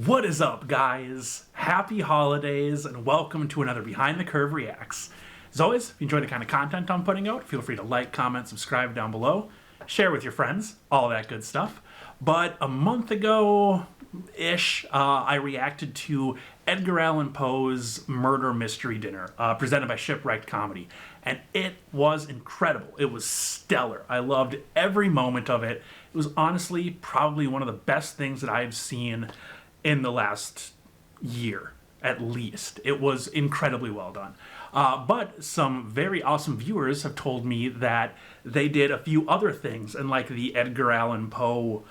What is up, guys? Happy holidays, and welcome to another Behind the Curve Reacts. As always, if you enjoy the kind of content I'm putting out, feel free to like, comment, subscribe down below, share with your friends, all that good stuff. But a month ago-ish, I reacted to Edgar Allan Poe's Murder Mystery Dinner, presented by Shipwrecked Comedy. And it was incredible. It was stellar. I loved every moment of it. It was honestly probably one of the best things that I've seen in the last year, at least. It was incredibly well done. But some very awesome viewers have told me that they did a few other things in like the Edgar Allan Poe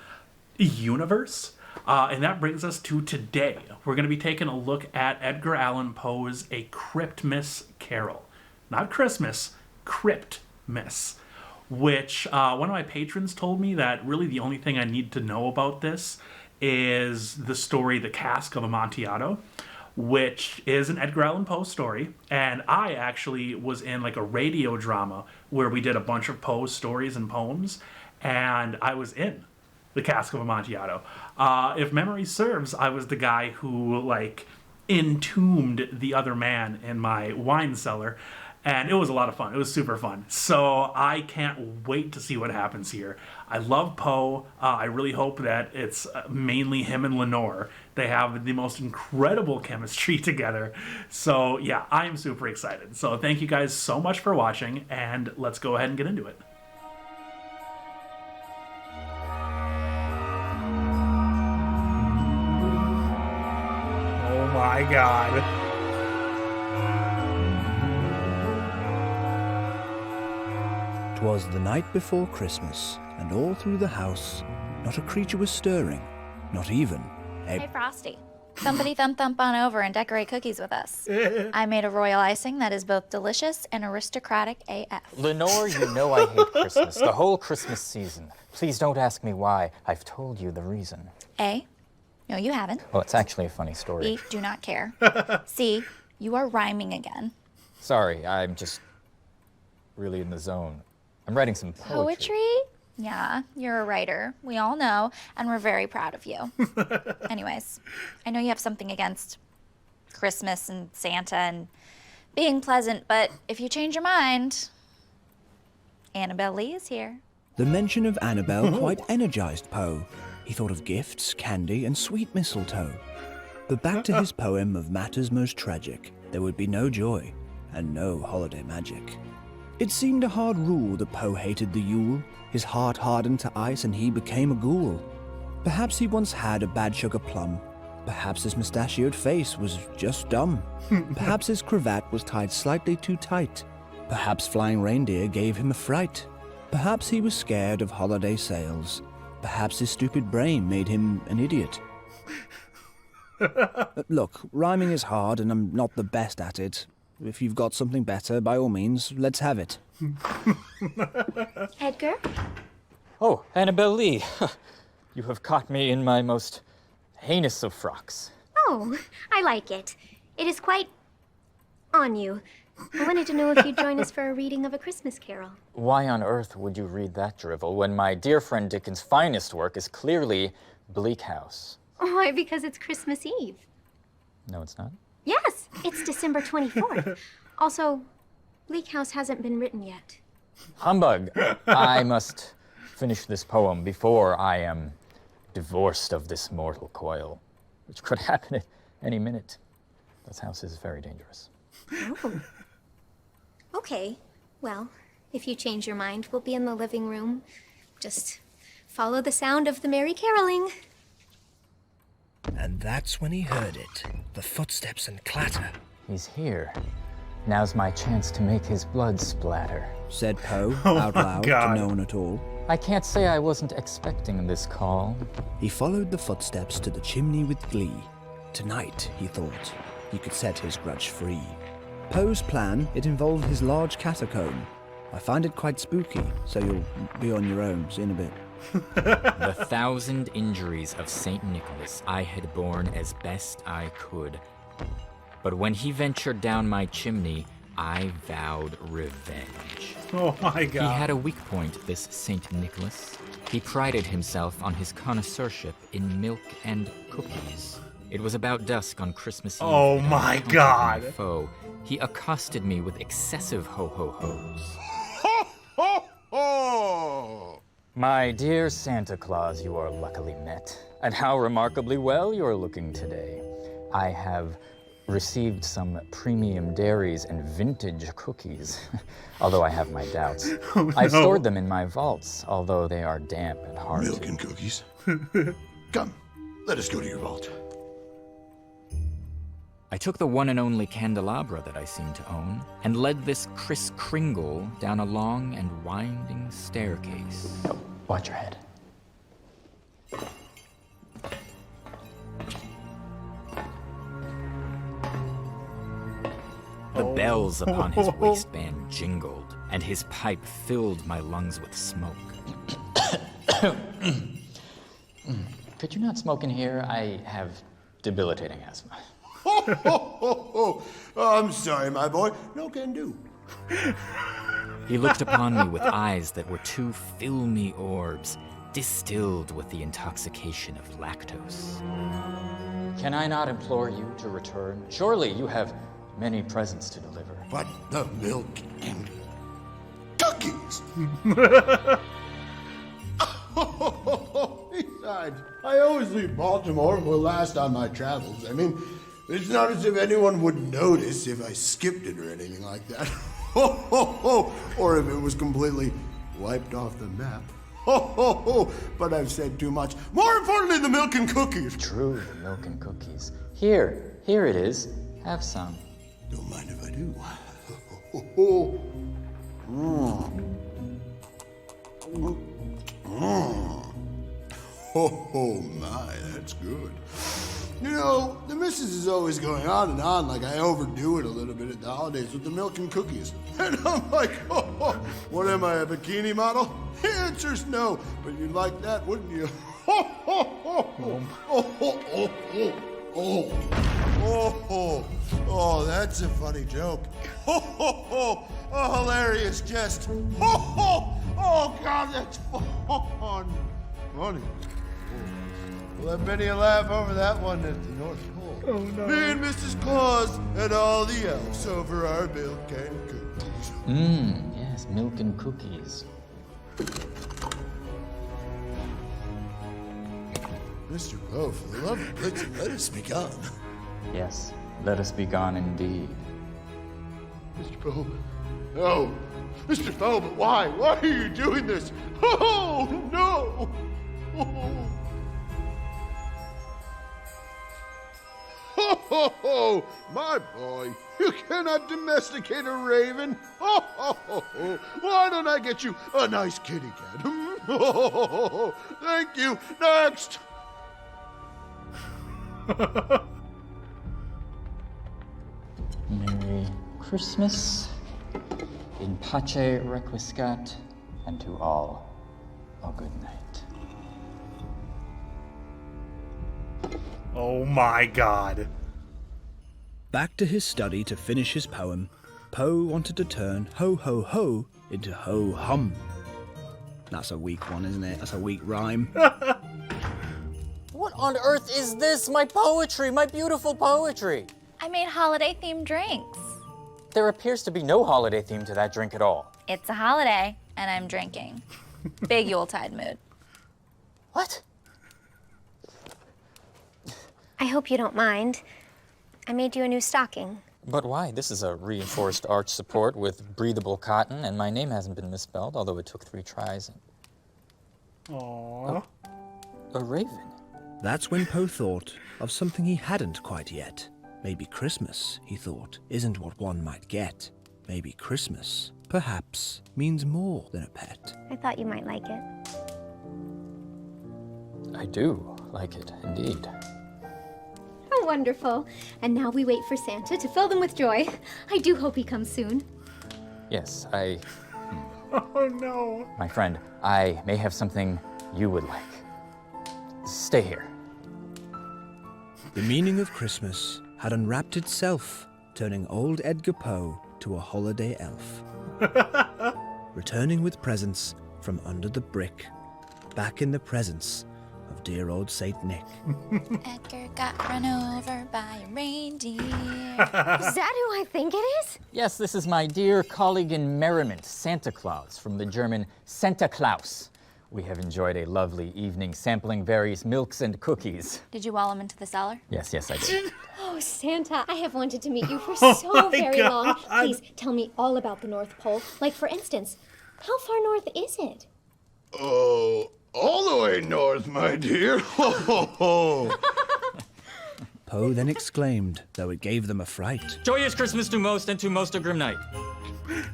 universe. And that brings us to today. We're going to be taking a look at Edgar Allan Poe's A Cryptmas Carol. Not Christmas, Cryptmas. Which one of my patrons told me that really the only thing I need to know about this is the story The Cask of Amontillado, which is an Edgar Allan Poe story. And I actually was in like a radio drama where we did a bunch of Poe stories and poems, and I was in The Cask of Amontillado. If memory serves, I was the guy who like entombed the other man in my wine cellar. And it was a lot of fun. It was super fun. So I can't wait to see what happens here. I love Poe. I really hope that it's mainly him and Lenore. They have the most incredible chemistry together. So yeah, I'm super excited. So thank you guys so much for watching, and let's go ahead and get into it. Oh my God. 'Twas the night before Christmas, and all through the house, not a creature was stirring, not even a... Hey, Frosty. Somebody thump on over and decorate cookies with us. I made a royal icing that is both delicious and aristocratic AF. Lenore, you know I hate Christmas, the whole Christmas season. Please don't ask me why. I've told you the reason. A, no you haven't. Well, it's actually a funny story. B, do not care. C, you are rhyming again. Sorry, I'm just really in the zone. I'm writing some poetry. Yeah, you're a writer. We all know, and we're very proud of you. Anyways, I know you have something against Christmas and Santa and being pleasant, but if you change your mind, Annabelle Lee is here. The mention of Annabelle quite energized Poe. He thought of gifts, candy, and sweet mistletoe. But back to his poem of matters most tragic, there would be no joy and no holiday magic. It seemed a hard rule that Poe hated the Yule. His heart hardened to ice and he became a ghoul. Perhaps he once had a bad sugar plum. Perhaps his mustachioed face was just dumb. Perhaps his cravat was tied slightly too tight. Perhaps flying reindeer gave him a fright. Perhaps he was scared of holiday sales. Perhaps his stupid brain made him an idiot. Look, rhyming is hard and I'm not the best at it. If you've got something better, by all means, let's have it. Edgar? Oh, Annabelle Lee. You have caught me in my most heinous of frocks. Oh, I like it. It is quite on you. I wanted to know if you'd join us for a reading of A Christmas Carol. Why on earth would you read that drivel when my dear friend Dickens' finest work is clearly Bleak House? Why, because it's Christmas Eve. No, it's not. Yes, it's December 24th. Also, Bleak House hasn't been written yet. Humbug! I must finish this poem before I am divorced of this mortal coil, which could happen at any minute. This house is very dangerous. Oh. Okay, well, if you change your mind, we'll be in the living room. Just follow the sound of the merry caroling. And that's when he heard it. The footsteps and clatter. He's here. Now's my chance to make his blood splatter, said Poe out loud to no one at all. I can't say I wasn't expecting this call. He followed the footsteps to the chimney with glee. Tonight, he thought, he could set his grudge free. Poe's plan, it involved his large catacomb. I find it quite spooky, so you'll be on your own in a bit. The 1,000 injuries of St. Nicholas I had borne as best I could. But when he ventured down my chimney, I vowed revenge. Oh my God. He had a weak point, this St. Nicholas. He prided himself on his connoisseurship in milk and cookies. It was about dusk on Christmas Eve. Oh and I my encountered God. My foe. He accosted me with excessive ho-ho-hos. Ho, ho, ho! My dear Santa Claus, you are luckily met. And how remarkably well you're looking today. I have received some premium dairies and vintage cookies, although I have my doubts. Oh, I've no. stored them in my vaults, although they are damp and hard Milk to... and cookies. Come, let us go to your vault. I took the one and only candelabra that I seemed to own and led this Kris Kringle down a long and winding staircase. Watch your head. The bells upon his waistband jingled, and his pipe filled my lungs with smoke. Could you not smoke in here? I have debilitating asthma. Ho, ho, ho, ho. Oh, I'm sorry, my boy. No can do. He looked upon me with eyes that were two filmy orbs, distilled with the intoxication of lactose. Can I not implore you to return? Surely you have many presents to deliver. But the milk and cookies. Besides, I always leave Baltimore for last on my travels. I mean, it's not as if anyone would notice if I skipped it or anything like that. Ho, ho, ho. Or if it was completely wiped off the map. Ho, ho, ho. But I've said too much. More importantly, the milk and cookies. True, milk and cookies. Here it is. Have some. Don't mind if I do. Ho, ho, ho. Oh my, that's good. You know, the missus is always going on and on like I overdo it a little bit at the holidays with the milk and cookies. And I'm like, oh, what am I, a bikini model? The answer's no, but you'd like that, wouldn't you? Oh, oh, oh, oh, oh, oh, oh, oh, oh, oh, oh, that's a funny joke. Oh, oh, oh, a hilarious jest. Oh, oh, oh, God, that's fun. Funny. We'll have many a laugh over that one at the North Pole. Oh, no. Me and Mrs. Claus and all the elves over our milk and cookies. Yes, milk and cookies. Mr. Poe, for the love of Blitzen, let us be gone. Yes, let us be gone indeed. Mr. Poe, no. Mr. Poe, but why? Why are you doing this? Oh, no. Oh. Ho, ho, ho, my boy, you cannot domesticate a raven. Ho, ho, ho, ho. Why don't I get you a nice kitty cat? Ho, ho, ho, ho. Thank you. Next. Merry Christmas, in pace requiescat, and to all a good night. Oh my God. Back to his study to finish his poem, Poe wanted to turn ho ho ho into ho hum. That's a weak one, isn't it? That's a weak rhyme. What on earth is this? My poetry, my beautiful poetry. I made holiday-themed drinks. There appears to be no holiday theme to that drink at all. It's a holiday, and I'm drinking. Big Yuletide mood. What? I hope you don't mind. I made you a new stocking. But why? This is a reinforced arch support with breathable cotton, and my name hasn't been misspelled, although it took 3 tries. Aww. A raven. That's when Poe thought of something he hadn't quite yet. Maybe Christmas, he thought, isn't what one might get. Maybe Christmas, perhaps, means more than a pet. I thought you might like it. I do like it, indeed. Oh, wonderful. And now we wait for Santa to fill them with joy. I do hope he comes soon. Yes, Oh no. my friend, I may have something you would like. Stay here. The meaning of Christmas had unwrapped itself, turning old Edgar Poe to a holiday elf. Returning with presents from under the brick, back in the presence of dear old Saint Nick. Edgar got run over by a reindeer. Is that who I think it is? Yes, this is my dear colleague in merriment, Santa Claus, from the German Santa Claus. We have enjoyed a lovely evening sampling various milks and cookies. Did you wall him into the cellar? Yes, I did. Oh, Santa, I have wanted to meet you for so very long. Please tell me all about the North Pole. Like, for instance, how far north is it? Oh, all the way north, my dear. Ho, ho, ho. Poe then exclaimed, though it gave them a fright. Joyous Christmas to most and to most a grim night.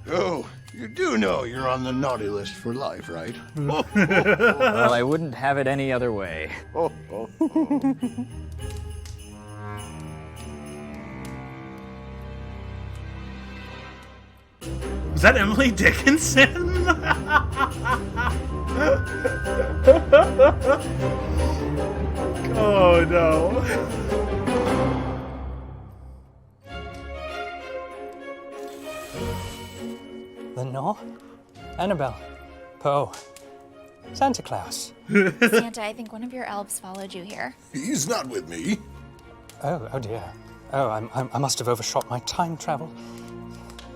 Oh, you do know you're on the naughty list for life, right? Well, I wouldn't have it any other way. Was that Emily Dickinson? Oh no. Lenore? Annabelle? Poe? Santa Claus? Santa, I think one of your elves followed you here. He's not with me. Oh dear. Oh, I must have overshot my time travel.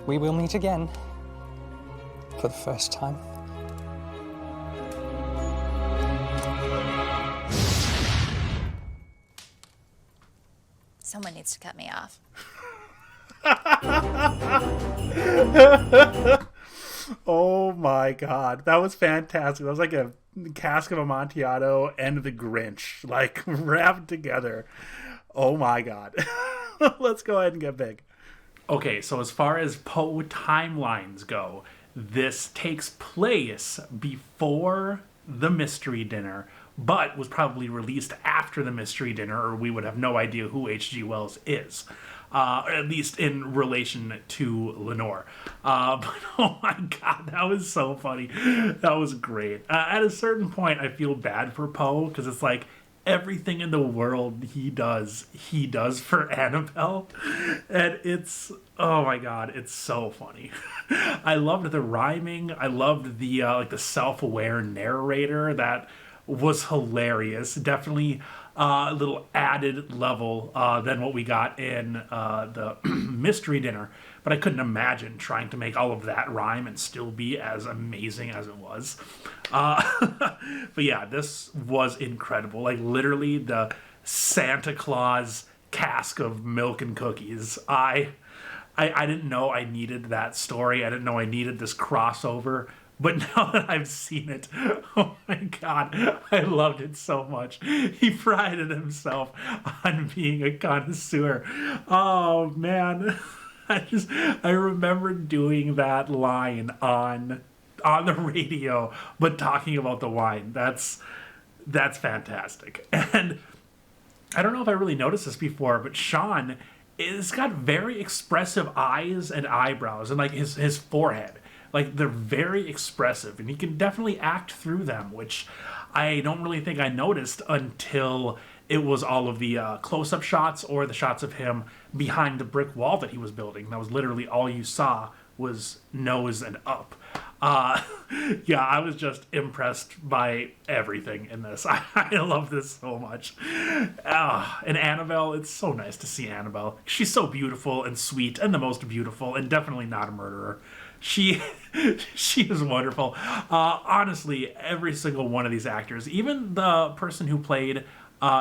We will meet again. For the first time. Someone needs to cut me off. Oh my god, that was fantastic. That was like a cask of Amontillado and the Grinch, like wrapped together. Oh my god. Let's go ahead and get big. Okay, so as far as Poe timelines go, this takes place before the Mystery Dinner, but was probably released after the Mystery Dinner, or we would have no idea who H.G. Wells is. At least in relation to Lenore. But oh my god, that was so funny. That was great. At a certain point, I feel bad for Poe, because it's like everything in the world he does for Annabelle. And it's, oh my god, it's so funny. I loved the rhyming. I loved the the self-aware narrator. That was hilarious. Definitely a little added level than what we got in the Mystery Dinner. But I couldn't imagine trying to make all of that rhyme and still be as amazing as it was. But yeah, this was incredible. Like literally the Santa Claus cask of milk and cookies. I didn't know I needed that story. I didn't know I needed this crossover. But now that I've seen it, oh my god, I loved it so much. He prided himself on being a connoisseur. Oh man, I remember doing that line on the radio, but talking about the wine. That's fantastic. And I don't know if I really noticed this before, but Sean has got very expressive eyes and eyebrows, and like his forehead. Like, they're very expressive, and he can definitely act through them, which I don't really think I noticed until it was all of the close-up shots or the shots of him behind the brick wall that he was building. That was literally all you saw was nose and up. Yeah, I was just impressed by everything in this. I love this so much. And Annabelle, it's so nice to see Annabelle. She's so beautiful and sweet and the most beautiful and definitely not a murderer. She is wonderful. Honestly, every single one of these actors, even the person who played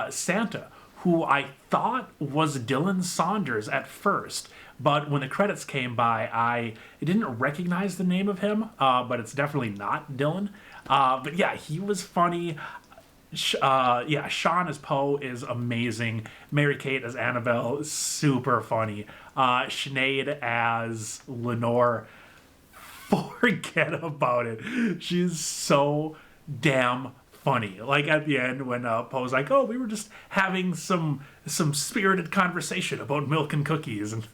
Santa, who I thought was Dylan Saunders at first, but when the credits came by, I didn't recognize the name of him, but it's definitely not Dylan. But yeah, he was funny. Yeah, Sean as Poe is amazing. Mary-Kate as Annabelle is super funny. Sinead as Lenore, forget about it. She's so damn funny. Like at the end when Poe's like, oh, we were just having some spirited conversation about milk and cookies, and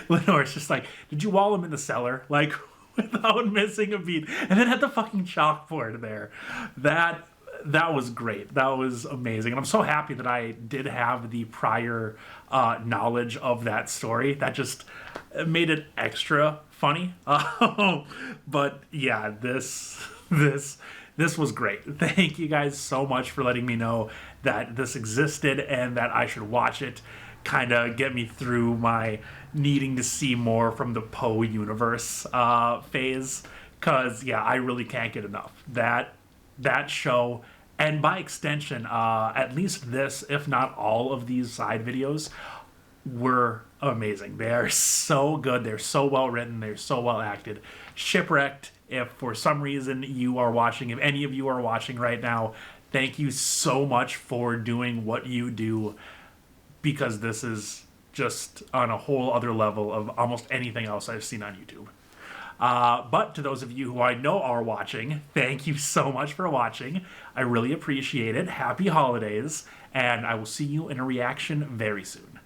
Lenore's just like, did you wall him in the cellar? Like, without missing a beat. And then had the fucking chalkboard there. That was great. That was amazing. And I'm so happy that I did have the prior knowledge of that story. That just made it extra funny. But yeah, this this was great. Thank you guys so much for letting me know that this existed and that I should watch it. Kind of get me through my needing to see more from the Poe universe phase. Because, yeah, I really can't get enough. That show, and by extension, at least this, if not all of these side videos, were amazing. They are so good. They're so well written. They're so well acted. Shipwrecked, if for some reason you are watching, if any of you are watching right now, thank you so much for doing what you do, because this is just on a whole other level of almost anything else I've seen on YouTube. But to those of you who I know are watching, thank you so much for watching. I really appreciate it. Happy holidays, and I will see you in a reaction very soon.